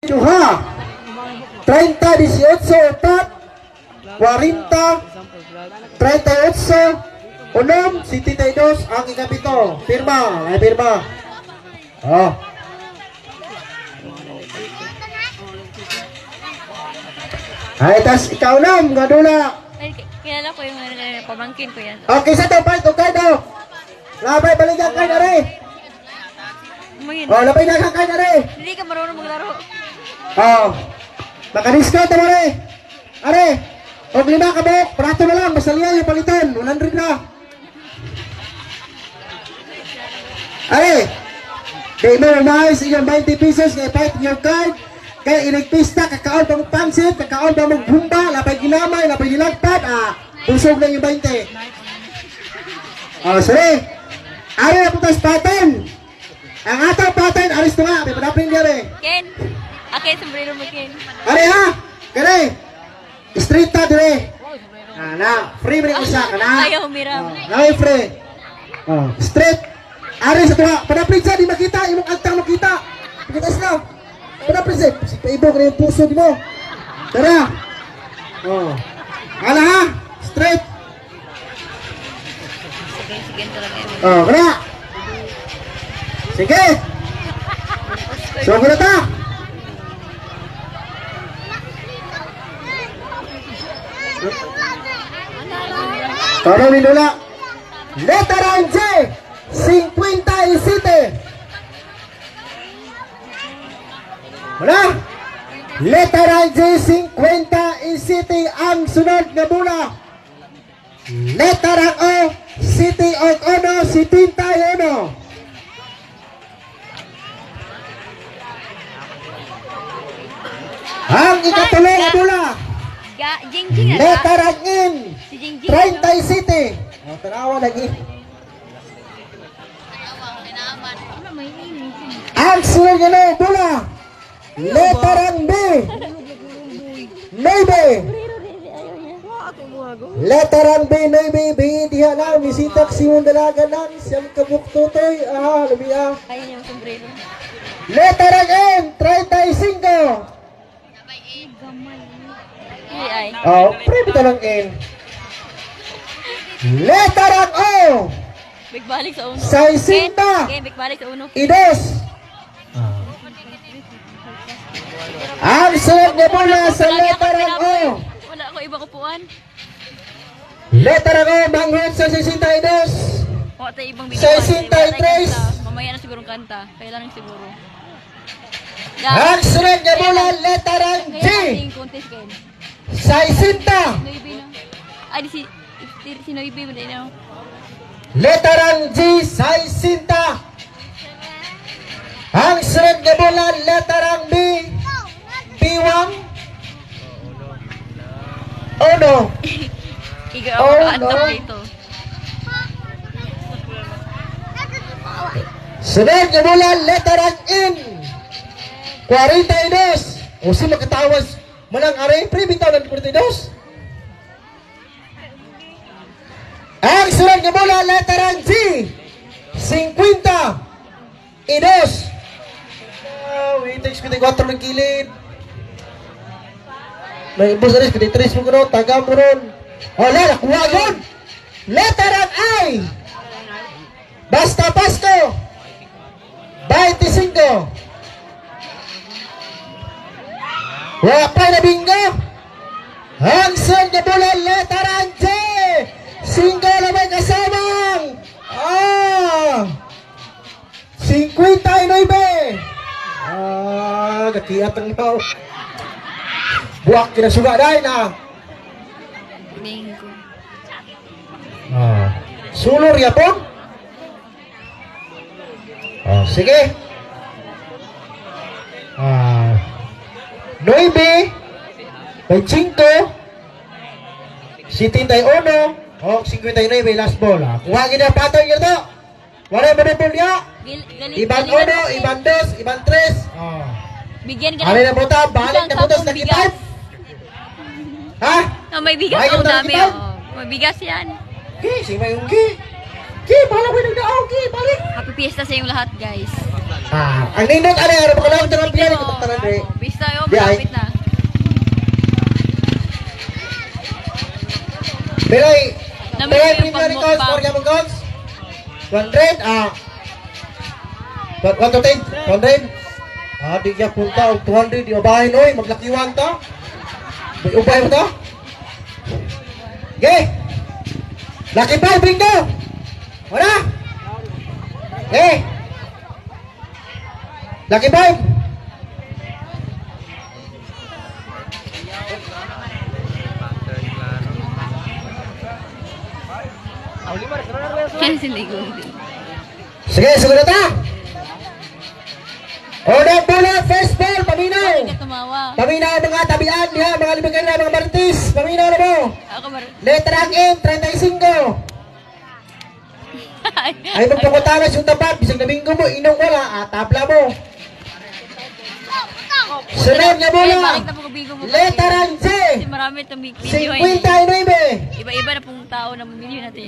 Juha 30, 18, 4 40 38 Unom, 72 ang ikapito. Pirma, ay pirma. Oh. Ay, tas ikaw nam, gadula. Kilala ko yung pamangkin ko yan. Okay, sa to, fight, okay daw. Labay, balikan kayo na rin. Oh, labay na kayo na rin. Hindi ka marunong maglaro. Oh. Maka-discount mo rin. Are, o 5 ka mo, prato na lang, basta liya yung palitan, 100 na. Are, di mo umayos inyong 20 pesos kaya fight your card. Kaya inagpista, kakaon pa mong pansit, kakaon pa mong bumba, lapay ginamay, lapay nilagpat, usog na yung 20. Oh, sorry. Are na putas pattern. Ang atang pattern, aris to nga, may panapin niya rin. Ken, akin sombrero mo Ken. Are ha, kare. Street ta dire. Na, free mo usa kana. Ayaw humiram. Nay free. Oh, street. Are sa tuwa, panapin sa di makita, imong altang makita. Pagitas na. Panapin sa, paibog na yung puso mo. Tara. Oh. Ala ha, straight. Sige talaga yun. Oh, kaya. Sige. So, kaya ta. Para minula. Letra J, 57. Wala. Letra J, 57 ang sunod na bola. Letra O, City of Ono, 71. Ang ikatuloy na bola. Jingjing na. Letra N, Si Jingjing. 30 City. Oh, tanawa lagi. Ang sunod na bola. Letra B, Navy. Letra B, Navy. Diha na, misitak simong dalaganan. Siyang kabuktutoy. Lumiya. Ayun yung sombrero. Letra N, 35. Ay. Oh, private lang N. Letra O, Big balik sa uno. Sa isinta. Ken, big balik sa uno. Idos. Ang sunod na bola sa letra O. Wala ako ibang upuan. Letra O, banghot sa 62. Wala tayo ibang Sa 63. Mamaya na sigurong kanta. Kailan siguro. Ang sunod na bola, letra G. Kaya contest Ken. Sa isinta. Noibi na. Ay, si Noibi mo din. Letra G, sa isinta. Ang sunod na bola, letra B. B1. Oh no. Iga Oh, ako kaantok no. dito. Sunod na bola, letra N. 42. O sino katawas? Malang are, pre-bitaw ng 42. Ang sunod na bola, letra G. 50. Idos. Wait, 54 ng kilid. May ibos aris, 53 mo gano'n, taga mo ron. Wala, nakuha yun. Letra I. Basta Pasko. 25. Wala pa na bingo. Ang sunod na bola, letra J. 5 na may kasamang. 59. Gakiat ang ikaw. Buwak kinasuga dahil na. Bingo. Sulur ya po. Sige. 9, 25, 71, 59 last ball. Kuha kita patong nyo to. Wala mo na ball niya. Iban 1, iban 2, iban 3. Bigyan ka Alin na buta, balik na buta sa kitan. Ha? May bigas Ay, ako kita dami. kita? May bigas yan. Ki, si Mayong Ki. Ki, bahala ko yung nagdaaw, Ki, balik. Happy fiesta sa inyong lahat, guys. Ang nindot, ano, ano pa ka lang, tarang piyan, ito tarang, Fiesta Di ay. Kapit na. Piray. Namiss Piray ko yung premium records, pag-mukbang. 4 gamong goals. 100, 1 to 10, 100. Di kaya punta, 200, di ubahin, oy, maglakiwan to. May ubay mo to? Okay. Lucky 5, bingo! Wala! Okay. Lucky 5. Yan sila ko. Sige, sumunod na! Order bola, first ball, paminaw! Hindi ka tumawa. Paminaw ang mga tabian niya, mga libagan na, mga martis. Paminaw na mo. Ako mar... Letra M, 35. Ay magpapatalas yung tapat, bisang nabinggo mo, inong wala, tabla mo. Sunod nga bola. Bakit na pagkabigo mo? Letra J, Kasi marami itong video. 59. Iba-iba na pong tao na video natin.